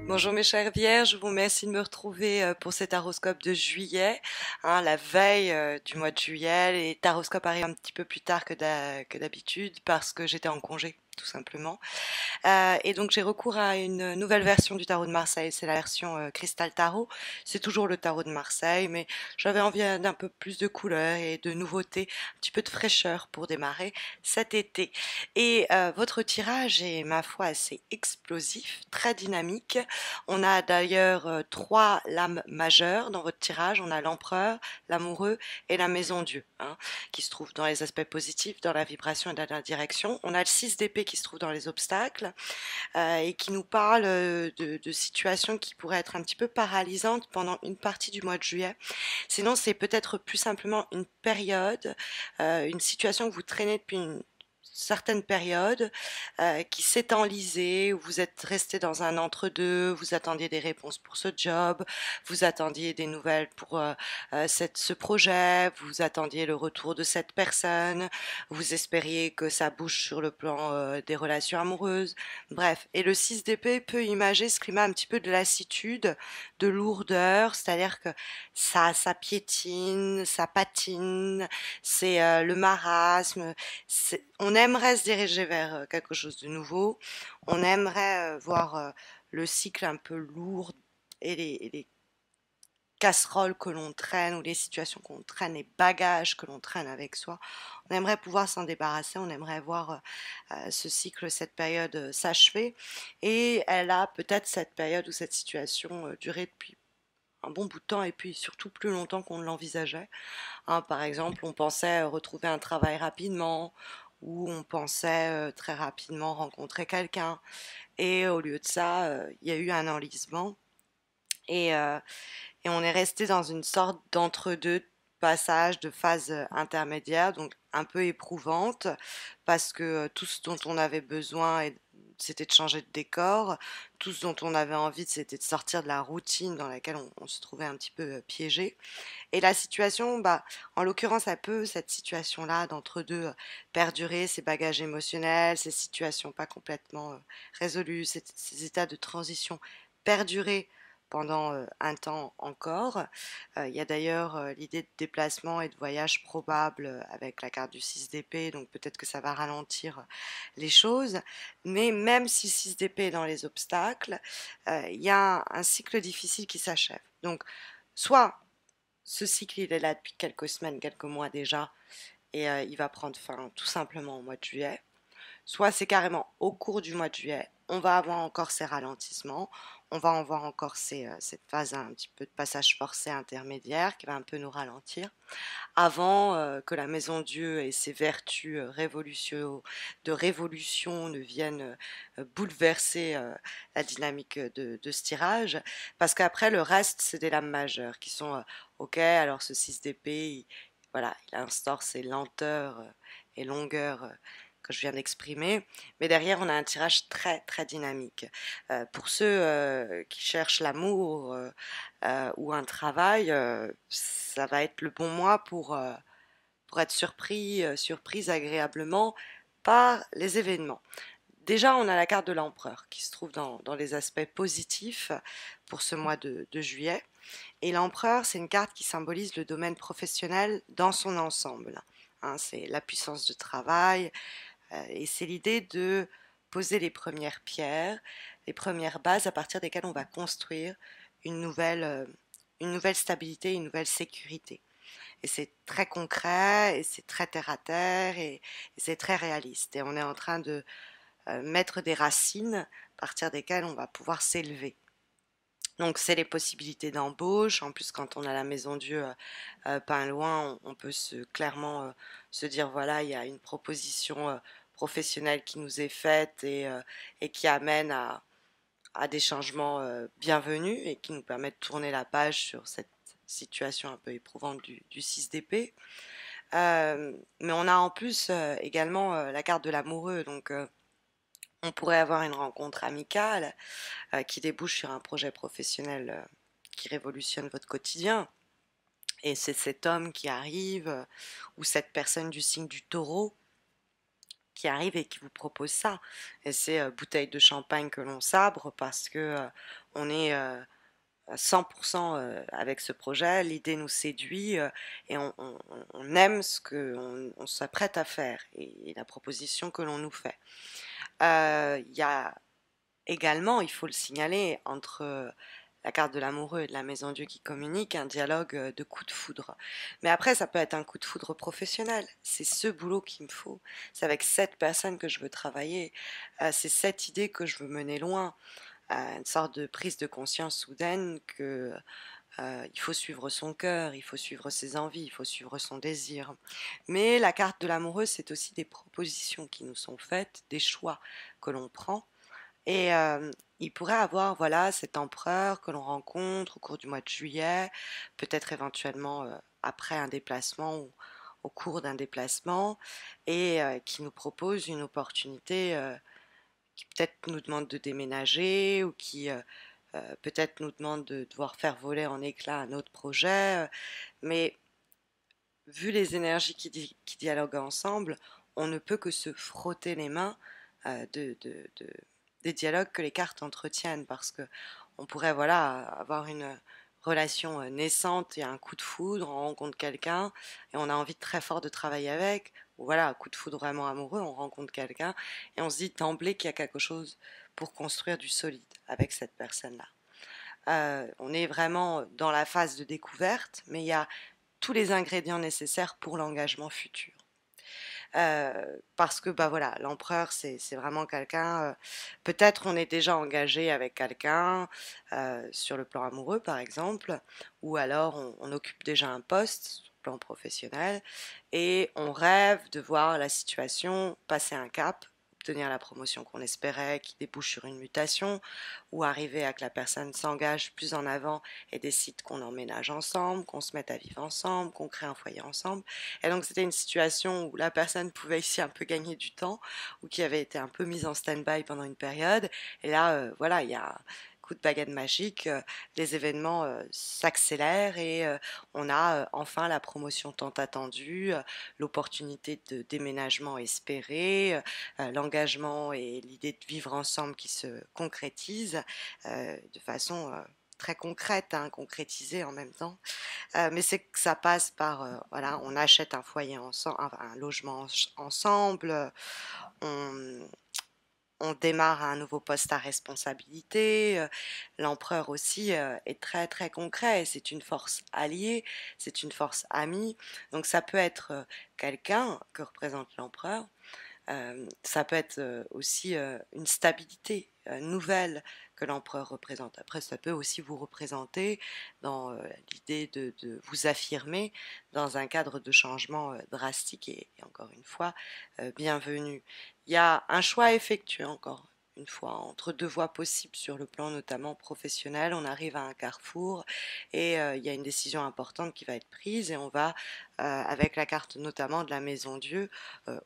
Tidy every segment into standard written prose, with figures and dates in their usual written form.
Bonjour mes chères vierges, je vous remercie de me retrouver pour cet horoscope de juillet, la veille du mois de juillet. Les taroscopes arrivent un petit peu plus tard que d'habitude parce que j'étais en congé, tout simplement. Et donc j'ai recours à une nouvelle version du tarot de Marseille, c'est la version Cristal Tarot. C'est toujours le tarot de Marseille, mais j'avais envie d'un peu plus de couleurs et de nouveautés, un petit peu de fraîcheur pour démarrer cet été. Et votre tirage est, ma foi, assez explosif, très dynamique. On a d'ailleurs trois lames majeures dans votre tirage. On a l'empereur, l'amoureux et la maison Dieu, qui se trouve dans les aspects positifs, dans la vibration et dans la direction. On a le 6 d'épée qui se trouve dans les obstacles et qui nous parle de situations qui pourraient être un petit peu paralysantes pendant une partie du mois de juillet. Sinon, c'est peut-être plus simplement une période, une situation que vous traînez depuis une certaine période qui s'est enlisée, où vous êtes resté dans un entre-deux, vous attendiez des réponses pour ce job, vous attendiez des nouvelles pour ce projet, vous attendiez le retour de cette personne, vous espériez que ça bouge sur le plan des relations amoureuses, bref. Et le 6 d'épée peut imager ce climat un petit peu de lassitude, de lourdeur, c'est-à-dire que ça piétine, ça patine, c'est le marasme, on aimerait se diriger vers quelque chose de nouveau, on aimerait voir le cycle un peu lourd et les casseroles que l'on traîne ou les situations qu'on traîne, les bagages que l'on traîne avec soi. On aimerait pouvoir s'en débarrasser, on aimerait voir ce cycle, cette période s'achever. Et elle a peut-être cette période ou cette situation duré depuis un bon bout de temps et puis surtout plus longtemps qu'on ne l'envisageait. Par exemple, on pensait retrouver un travail rapidement ou on pensait très rapidement rencontrer quelqu'un. Et au lieu de ça, il y a eu un enlisement et, euh, et on est resté dans une sorte d'entre-deux passage de phase intermédiaire, donc un peu éprouvante, parce que tout ce dont on avait besoin, c'était de changer de décor, tout ce dont on avait envie, c'était de sortir de la routine dans laquelle on se trouvait un petit peu piégé. Et la situation, bah, en l'occurrence, elle peut, cette situation-là, d'entre-deux, perdurer, ces bagages émotionnels, ces situations pas complètement résolues, ces états de transition perdurer pendant un temps encore. Il y a d'ailleurs l'idée de déplacement et de voyage probable avec la carte du 6 d'épée, donc peut-être que ça va ralentir les choses. Mais même si 6 d'épée est dans les obstacles, il y a un cycle difficile qui s'achève. Donc, soit ce cycle, il est là depuis quelques semaines, quelques mois déjà, et il va prendre fin tout simplement au mois de juillet. Soit c'est carrément au cours du mois de juillet, on va avoir encore ces ralentissements, on va avoir encore cette phase un petit peu de passage forcé intermédiaire qui va un peu nous ralentir, avant que la Maison Dieu et ses vertus de révolution ne viennent bouleverser la dynamique de ce tirage, parce qu'après le reste c'est des lames majeures qui sont ok, alors ce 6 d'épée, voilà, il instaure ces lenteurs et longueurs que je viens d'exprimer, mais derrière on a un tirage très très dynamique. Pour ceux qui cherchent l'amour ou un travail, ça va être le bon mois pour être surprise agréablement par les événements. Déjà, on a la carte de l'empereur qui se trouve dans les aspects positifs pour ce mois de juillet. Et l'empereur, c'est une carte qui symbolise le domaine professionnel dans son ensemble. C'est la puissance de travail, et c'est l'idée de poser les premières pierres, les premières bases à partir desquelles on va construire une nouvelle stabilité, une nouvelle sécurité. Et c'est très concret, et c'est très terre à terre, et c'est très réaliste. Et on est en train de mettre des racines à partir desquelles on va pouvoir s'élever. Donc c'est les possibilités d'embauche. En plus, quand on a la Maison Dieu pas loin, on peut clairement se dire voilà, il y a une proposition professionnelle qui nous est faite et qui amène à des changements bienvenus et qui nous permet de tourner la page sur cette situation un peu éprouvante du 6 d'épée. Mais on a en plus également la carte de l'amoureux, donc on pourrait avoir une rencontre amicale qui débouche sur un projet professionnel qui révolutionne votre quotidien. Et c'est cet homme qui arrive, ou cette personne du signe du taureau, qui arrive et qui vous propose ça. Et c'est bouteille de champagne que l'on sabre parce que on est à 100% avec ce projet, l'idée nous séduit et on aime ce qu'on s'apprête à faire et la proposition que l'on nous fait. Il y a également, il faut le signaler, entre la carte de l'amoureux et de la maison Dieu qui communique, un dialogue de coup de foudre. Mais après, ça peut être un coup de foudre professionnel. C'est ce boulot qu'il me faut. C'est avec cette personne que je veux travailler. C'est cette idée que je veux mener loin. Une sorte de prise de conscience soudaine que il faut suivre son cœur, il faut suivre ses envies, il faut suivre son désir. Mais la carte de l'amoureux, c'est aussi des propositions qui nous sont faites, des choix que l'on prend. Et il pourrait avoir voilà cet empereur que l'on rencontre au cours du mois de juillet, peut-être éventuellement après un déplacement ou au cours d'un déplacement, et qui nous propose une opportunité qui peut-être nous demande de déménager ou qui peut-être nous demande de devoir faire voler en éclats un autre projet. Mais vu les énergies qui dialoguent ensemble, on ne peut que se frotter les mains des dialogues que les cartes entretiennent parce que on pourrait voilà avoir une relation naissante et un coup de foudre, on rencontre quelqu'un et on a envie très fort de travailler avec, ou voilà, un coup de foudre vraiment amoureux, on rencontre quelqu'un et on se dit d'emblée qu'il y a quelque chose pour construire du solide avec cette personne-là. On est vraiment dans la phase de découverte, mais il y a tous les ingrédients nécessaires pour l'engagement futur. Parce que bah voilà, l'empereur c'est vraiment quelqu'un. Peut-être on est déjà engagé avec quelqu'un sur le plan amoureux par exemple, ou alors on occupe déjà un poste sur le plan professionnel et on rêve de voir la situation passer un cap, obtenir la promotion qu'on espérait, qui débouche sur une mutation, ou arriver à que la personne s'engage plus en avant et décide qu'on emménage ensemble, qu'on se mette à vivre ensemble, qu'on crée un foyer ensemble. Et donc c'était une situation où la personne pouvait ici un peu gagner du temps, ou qui avait été un peu mise en stand-by pendant une période. Et là, voilà, il y a un coup de baguette magique, les événements s'accélèrent et on a enfin la promotion tant attendue, l'opportunité de déménagement espéré, l'engagement et l'idée de vivre ensemble qui se concrétisent de façon très concrète, hein, concrétisée en même temps. Mais c'est que ça passe par, voilà, on achète un foyer ensemble, un logement ensemble, on, on démarre un nouveau poste à responsabilité. L'empereur aussi est très très concret. C'est une force alliée, c'est une force amie. Donc ça peut être quelqu'un que représente l'empereur. Ça peut être aussi une stabilité nouvelle que l'empereur représente. Après, ça peut aussi vous représenter dans l'idée de vous affirmer dans un cadre de changement drastique et encore une fois, bienvenue. Il y a un choix à effectuer encore une fois entre deux voies possibles sur le plan notamment professionnel. On arrive à un carrefour et il y a une décision importante qui va être prise et on va, avec la carte notamment de la Maison Dieu,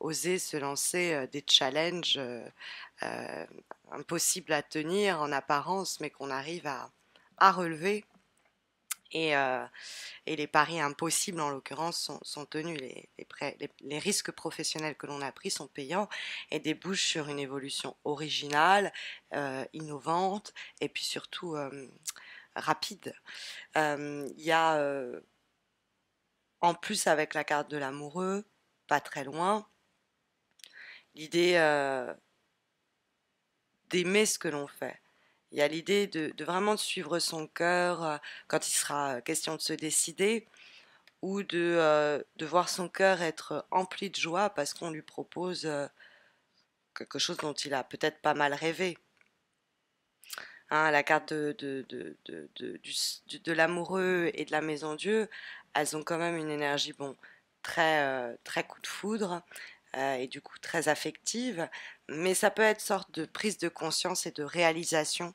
oser se lancer des challenges euh, impossibles à tenir en apparence, mais qu'on arrive à relever. Et, euh, et les paris impossibles, en l'occurrence, sont tenus. Les risques professionnels que l'on a pris sont payants et débouchent sur une évolution originale, innovante et puis surtout rapide. Il y a, en plus, avec la carte de l'amoureux, pas très loin, l'idée d'aimer ce que l'on fait. Il y a l'idée de vraiment de suivre son cœur quand il sera question de se décider ou de voir son cœur être empli de joie parce qu'on lui propose quelque chose dont il a peut-être pas mal rêvé. Hein, la carte de l'amoureux et de la maison Dieu, elles ont quand même une énergie bon, très, très coup de foudre et du coup très affective, mais ça peut être sorte de prise de conscience et de réalisation.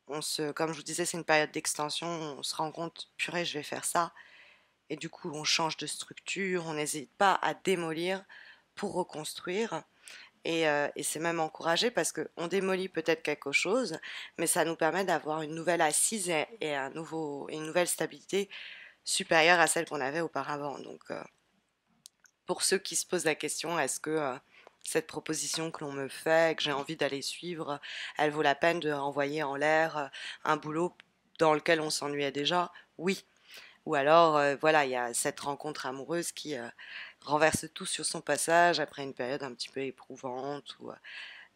Comme je vous disais, c'est une période d'extension, on se rend compte, purée, je vais faire ça, et du coup on change de structure, on n'hésite pas à démolir pour reconstruire. Et c'est même encouragé parce qu'on démolit peut-être quelque chose, mais ça nous permet d'avoir une nouvelle assise et une nouvelle stabilité supérieure à celle qu'on avait auparavant. Donc, pour ceux qui se posent la question, est-ce que cette proposition que l'on me fait, que j'ai envie d'aller suivre, elle vaut la peine de renvoyer en l'air un boulot dans lequel on s'ennuyait déjà? Oui. Ou alors, voilà, il y a cette rencontre amoureuse qui renverse tout sur son passage après une période un petit peu éprouvante où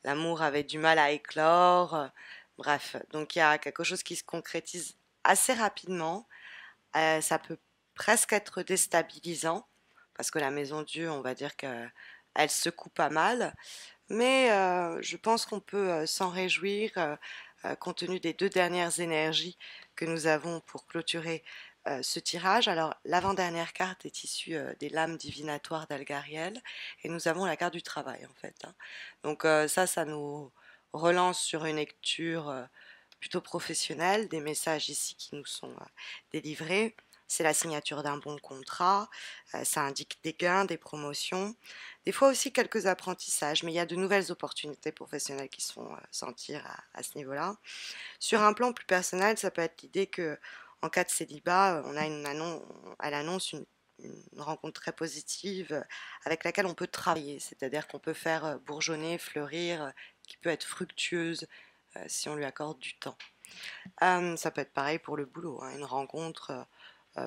l'amour avait du mal à éclore. Bref, donc il y a quelque chose qui se concrétise assez rapidement. Ça peut presque être déstabilisant parce que la maison Dieu, on va dire qu'elle secoue pas mal. Mais je pense qu'on peut s'en réjouir compte tenu des deux dernières énergies que nous avons pour clôturer ce tirage. Alors, l'avant-dernière carte est issue des lames divinatoires d'Algariel et nous avons la carte du travail en fait, hein. Donc ça nous relance sur une lecture plutôt professionnelle, des messages ici qui nous sont délivrés. C'est la signature d'un bon contrat, ça indique des gains, des promotions, des fois aussi quelques apprentissages, mais il y a de nouvelles opportunités professionnelles qui se font sentir à ce niveau-là. Sur un plan plus personnel, ça peut être l'idée que en cas de célibat, on a elle annonce une rencontre très positive avec laquelle on peut travailler, c'est-à-dire qu'on peut faire bourgeonner, fleurir, qui peut être fructueuse si on lui accorde du temps. Ça peut être pareil pour le boulot, hein, une rencontre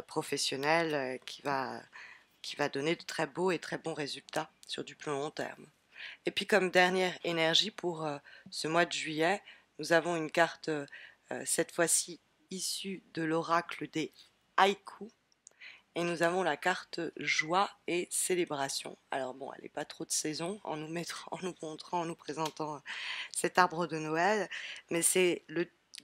professionnelle qui va donner de très beaux et très bons résultats sur du plus long terme. Et puis comme dernière énergie pour ce mois de juillet, nous avons une carte cette fois-ci issue de l'oracle des haïkus. Et nous avons la carte joie et célébration. Alors bon, elle n'est pas trop de saison en nous montrant, en nous présentant cet arbre de Noël, mais c'est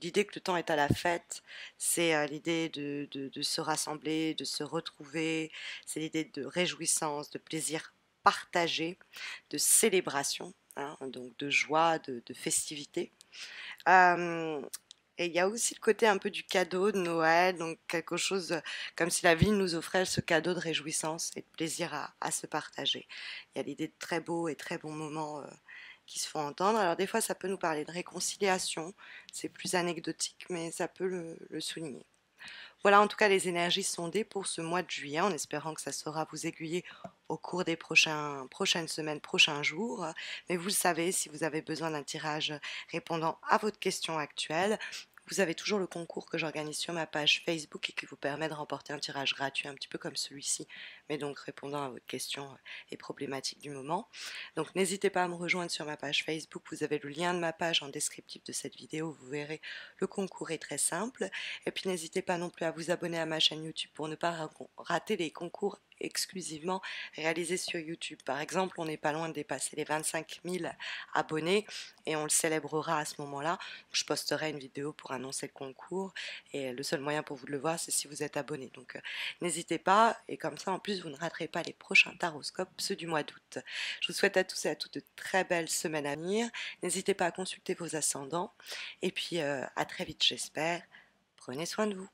l'idée que le temps est à la fête, c'est l'idée de se rassembler, de se retrouver, c'est l'idée de réjouissance, de plaisir partagé, de célébration, hein, donc de joie, de festivité. Euh, et il y a aussi le côté un peu du cadeau de Noël, donc quelque chose comme si la vie nous offrait ce cadeau de réjouissance et de plaisir à se partager. Il y a l'idée de très beaux et très bons moments qui se font entendre. Alors des fois, ça peut nous parler de réconciliation, c'est plus anecdotique, mais ça peut le souligner. Voilà en tout cas les énergies sondées pour ce mois de juillet, en espérant que ça saura vous aiguiller au cours des prochaines semaines, prochains jours. Mais vous le savez, si vous avez besoin d'un tirage répondant à votre question actuelle, vous avez toujours le concours que j'organise sur ma page Facebook et qui vous permet de remporter un tirage gratuit, un petit peu comme celui-ci, mais donc répondant à votre question et problématique du moment. Donc n'hésitez pas à me rejoindre sur ma page Facebook, vous avez le lien de ma page en descriptif de cette vidéo, vous verrez, le concours est très simple. Et puis n'hésitez pas non plus à vous abonner à ma chaîne YouTube pour ne pas rater les concours exclusivement réalisés sur YouTube. Par exemple, on n'est pas loin de dépasser les 25 000 abonnés et on le célébrera à ce moment-là. Je posterai une vidéo pour annoncer le concours et le seul moyen pour vous de le voir, c'est si vous êtes abonné. Donc n'hésitez pas et comme ça en plus vous ne raterez pas les prochains taroscopes, ceux du mois d'août. Je vous souhaite à tous et à toutes de très belles semaines à venir. N'hésitez pas à consulter vos ascendants et puis à très vite j'espère. Prenez soin de vous.